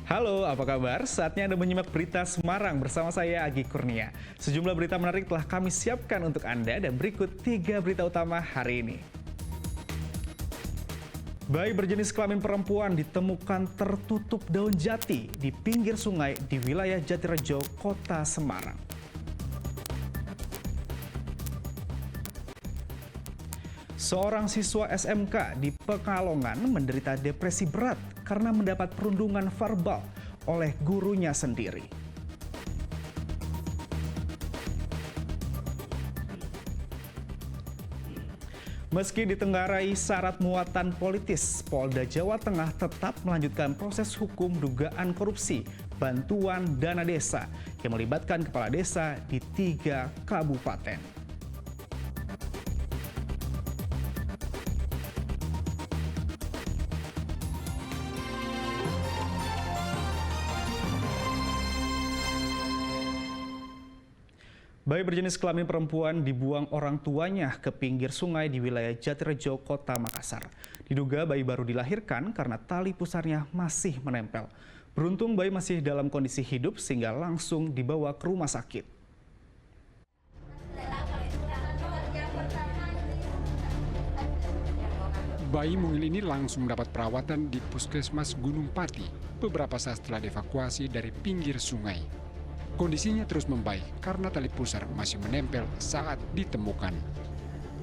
Halo, apa kabar? Saatnya Anda menyimak berita Semarang bersama saya, Agi Kurnia. Sejumlah berita menarik telah kami siapkan untuk Anda dan berikut 3 berita utama hari ini. Bayi berjenis kelamin perempuan ditemukan tertutup daun jati di pinggir sungai di wilayah Jatirejo, Kota Semarang. Seorang siswa SMK di Pekalongan menderita depresi berat karena mendapat perundungan verbal oleh gurunya sendiri. Meski ditenggarai syarat muatan politis, Polda Jawa Tengah tetap melanjutkan proses hukum dugaan korupsi bantuan dana desa yang melibatkan kepala desa di 3 kabupaten. Bayi berjenis kelamin perempuan dibuang orang tuanya ke pinggir sungai di wilayah Jatirejo, Kota Makassar. Diduga bayi baru dilahirkan karena tali pusarnya masih menempel. Beruntung bayi masih dalam kondisi hidup sehingga langsung dibawa ke rumah sakit. Bayi mungil ini langsung mendapat perawatan di Puskesmas Gunung Pati beberapa saat setelah dievakuasi dari pinggir sungai. Kondisinya terus membaik karena tali pusar masih menempel saat ditemukan.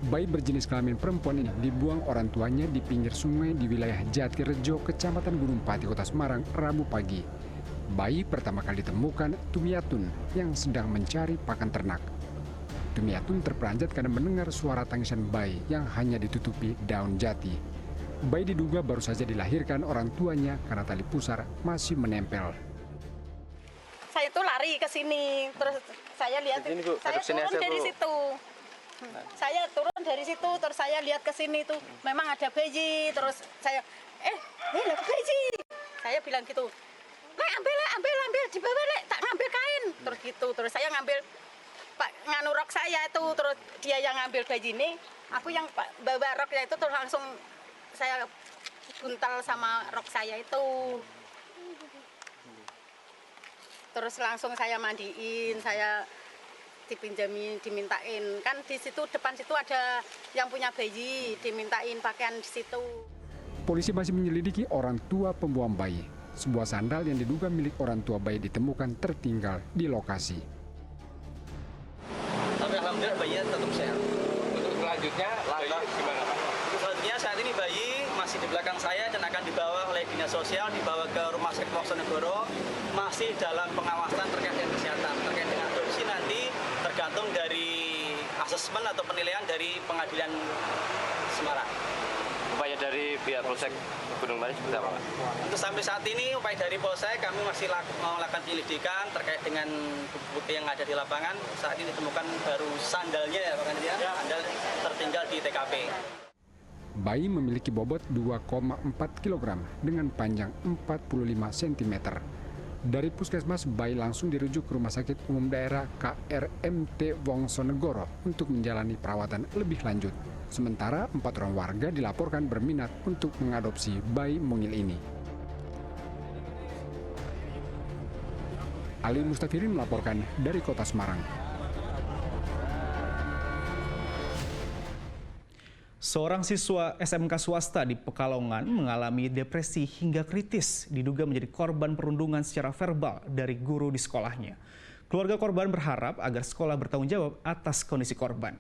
Bayi berjenis kelamin perempuan ini dibuang orang tuanya di pinggir sungai di wilayah Jatirejo, Kecamatan Gunung Pati, Kota Semarang, Rabu pagi. Bayi pertama kali ditemukan Tumiatun yang sedang mencari pakan ternak. Tumiatun terperanjat karena mendengar suara tangisan bayi yang hanya ditutupi daun jati. Bayi diduga baru saja dilahirkan orang tuanya karena tali pusar masih menempel. Saya tuh lari ke sini, terus saya lihat, saya turun dari situ. Saya turun dari situ, terus saya lihat ke sini tuh, memang ada bayi, terus saya, lihat bayi. Saya bilang gitu, ambil, dibawa tak ngambil kain, terus gitu, terus saya ngambil nganu rok saya itu, terus dia yang ngambil bayi ini, aku yang bawa roknya itu terus langsung saya guntal sama rok saya itu. Terus langsung saya mandiin, saya dipinjamin, dimintain. Kan di situ depan situ ada yang punya bayi, dimintain pakaian di situ. Polisi masih menyelidiki orang tua pembuang bayi. Sebuah sandal yang diduga milik orang tua bayi ditemukan tertinggal di lokasi. Tapi alhamdulillah bayinya tetap sehat. Untuk selanjutnya, gimana Pak? Untuk selanjutnya saat ini bayi masih di belakang saya dan akan dibawa oleh Dinas Sosial, dibawa ke Rumah Sakit Wonosobo, masih dalam pengawasan terkait dengan kesehatan. Terkait dengan adopsi nanti tergantung dari asesmen atau penilaian dari Pengadilan Semarang. Upaya dari pihak Polsek Gunung Pati seperti apa Pak? Untuk sampai saat ini upaya dari Polsek kami masih melakukan penyelidikan terkait dengan bukti yang ada di lapangan. Saat ini ditemukan baru sandalnya ya Pak Kandia, sandal tertinggal di TKP. Bayi memiliki bobot 2,4 kg dengan panjang 45 cm. Dari puskesmas, bayi langsung dirujuk ke Rumah Sakit Umum Daerah KRMT Wongsonegoro untuk menjalani perawatan lebih lanjut. Sementara 4 orang warga dilaporkan berminat untuk mengadopsi bayi mungil ini. Ali Mustafirin melaporkan dari Kota Semarang. Seorang siswa SMK swasta di Pekalongan mengalami depresi hingga kritis, diduga menjadi korban perundungan secara verbal dari guru di sekolahnya. Keluarga korban berharap agar sekolah bertanggung jawab atas kondisi korban.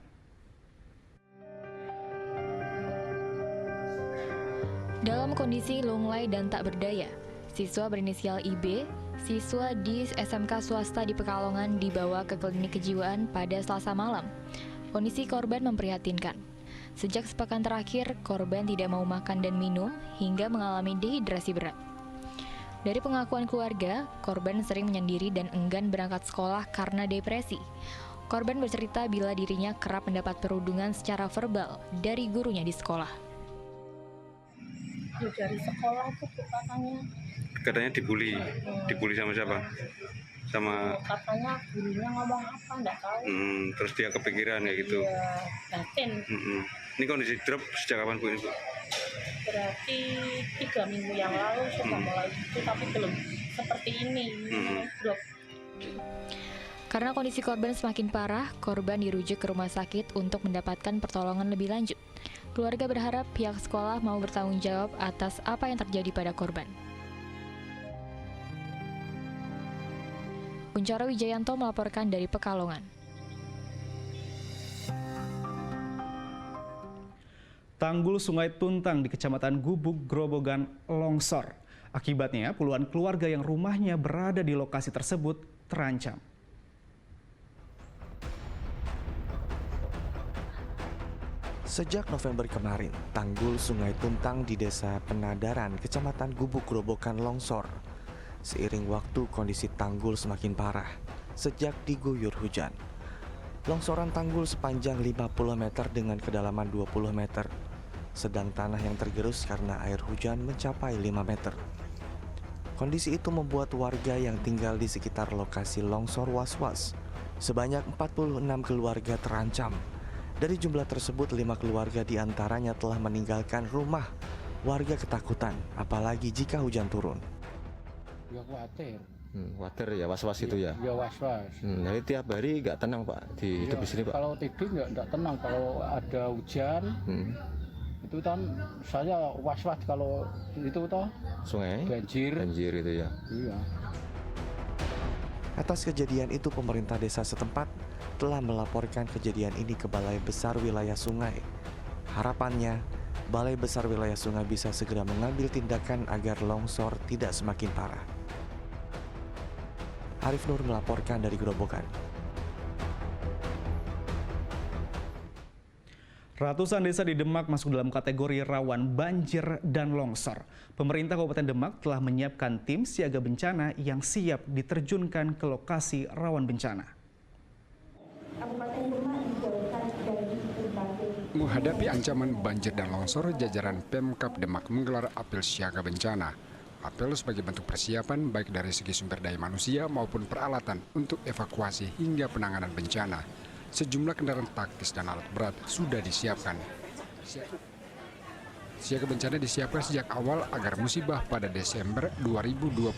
Dalam kondisi lunglai dan tak berdaya, siswa berinisial IB, siswa di SMK swasta di Pekalongan dibawa ke klinik kejiwaan pada Selasa malam. Kondisi korban memprihatinkan. Sejak sepekan terakhir, korban tidak mau makan dan minum hingga mengalami dehidrasi berat. Dari pengakuan keluarga, korban sering menyendiri dan enggan berangkat sekolah karena depresi. Korban bercerita bila dirinya kerap mendapat perundungan secara verbal dari gurunya di sekolah. Dari sekolah tuh Katanya dibully sama siapa? Sama katanya gurunya ngomong apa, nggak tahu. Terus dia kepikiran kayak gitu. Iya, batin. Ini kondisi drop sejak kapan Bu ini Bu? berarti 3 minggu yang lalu sudah mulai itu, tapi belum seperti ini. Karena kondisi korban semakin parah, korban dirujuk ke rumah sakit untuk mendapatkan pertolongan lebih lanjut. Keluarga berharap pihak sekolah mau bertanggung jawab atas apa yang terjadi pada korban. Kunchoro Wijayanto melaporkan dari Pekalongan. Tanggul Sungai Tuntang di Kecamatan Gubuk, Grobogan longsor. Akibatnya, puluhan keluarga yang rumahnya berada di lokasi tersebut terancam. Sejak November kemarin, tanggul Sungai Tuntang di Desa Penadaran, Kecamatan Gubuk, Grobogan longsor. Seiring waktu, kondisi tanggul semakin parah sejak diguyur hujan. Longsoran tanggul sepanjang 50 meter dengan kedalaman 20 meter. Sedang tanah yang tergerus karena air hujan mencapai 5 meter. Kondisi itu membuat warga yang tinggal di sekitar lokasi longsor was-was. Sebanyak 46 keluarga terancam. Dari jumlah tersebut, 5 keluarga diantaranya telah meninggalkan rumah. Warga ketakutan, apalagi jika hujan turun. Ya khawatir. Khawatir ya, was-was itu ya? Ya was-was. Jadi tiap hari nggak tenang Pak, hidup di sini Pak? Kalau tidur nggak tenang, kalau ada hujan, itu kan saya was-was kalau itu toh sungai banjir itu ya. Iya. Atas kejadian itu, pemerintah desa setempat telah melaporkan kejadian ini ke Balai Besar Wilayah Sungai. Harapannya, Balai Besar Wilayah Sungai bisa segera mengambil tindakan agar longsor tidak semakin parah. Arif Nur melaporkan dari Grobogan. Ratusan desa di Demak masuk dalam kategori rawan banjir dan longsor. Pemerintah Kabupaten Demak telah menyiapkan tim siaga bencana yang siap diterjunkan ke lokasi rawan bencana. Menghadapi ancaman banjir dan longsor, jajaran Pemkab Demak menggelar apel siaga bencana. Apel sebagai bentuk persiapan baik dari segi sumber daya manusia maupun peralatan untuk evakuasi hingga penanganan bencana. Sejumlah kendaraan taktis dan alat berat sudah disiapkan. Siaga bencana disiapkan sejak awal agar musibah pada Desember 2022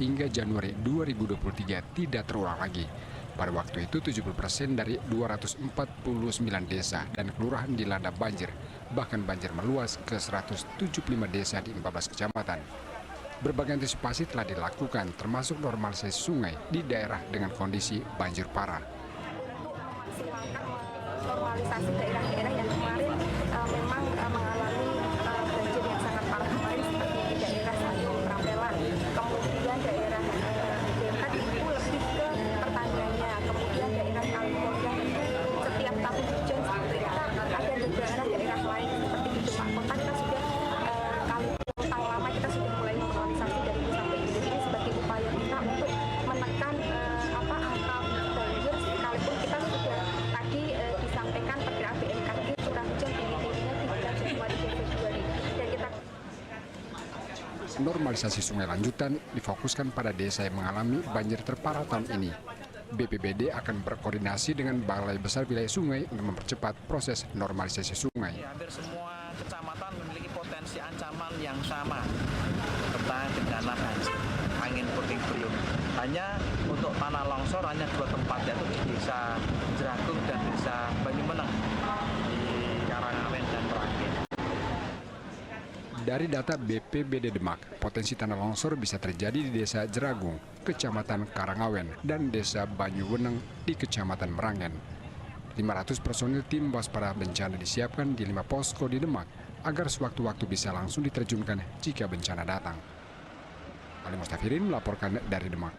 hingga Januari 2023 tidak terulang lagi. Pada waktu itu 70% dari 249 desa dan kelurahan dilanda banjir, bahkan banjir meluas ke 175 desa di 14 kecamatan. Berbagai antisipasi telah dilakukan, termasuk normalisasi sungai di daerah dengan kondisi banjir parah. Normalisasi daerah-daerah yang kemarin memang mengalami banjir yang sangat parah kemarin, seperti di daerah Satu Prampelan, kemudian daerah Dekat itu lebih ke pertaniannya, kemudian daerah Kalimulia setiap tahun hujan seperti itu. Ada daerah lain seperti di Demak Kota kita sudah Kalimuntang lama kita sudah mulai normalisasi dari itu sampai ini. Ini sebagai upaya kita untuk menekan angka banjir, sekalipun kita sudah tadi disampaikan perkiraan BMKG curah hujan tinggi-tingginya di bulan Januari dan Februari. Dan kita Normalisasi sungai lanjutan difokuskan pada desa yang mengalami banjir terparah tahun ini. BPBD akan berkoordinasi dengan Balai Besar Wilayah Sungai untuk mempercepat proses normalisasi sungai. Hampir semua kecamatan memiliki potensi ancaman yang sama tentang bencana banjir, angin puting beliung. Hanya untuk tanah longsor hanya 2 tempat, yaitu di Desa Jeragung dan Desa Banyumeneng di Karangawen dan Merangin. Dari data BPBD Demak, potensi tanah longsor bisa terjadi di Desa Jeragung, Kecamatan Karangawen, dan Desa Banyuweneng di Kecamatan Merangin. 500 personil tim waspada bencana disiapkan di 5 posko di Demak agar sewaktu-waktu bisa langsung diterjunkan jika bencana datang. Ali Mustafirin melaporkan dari Demak.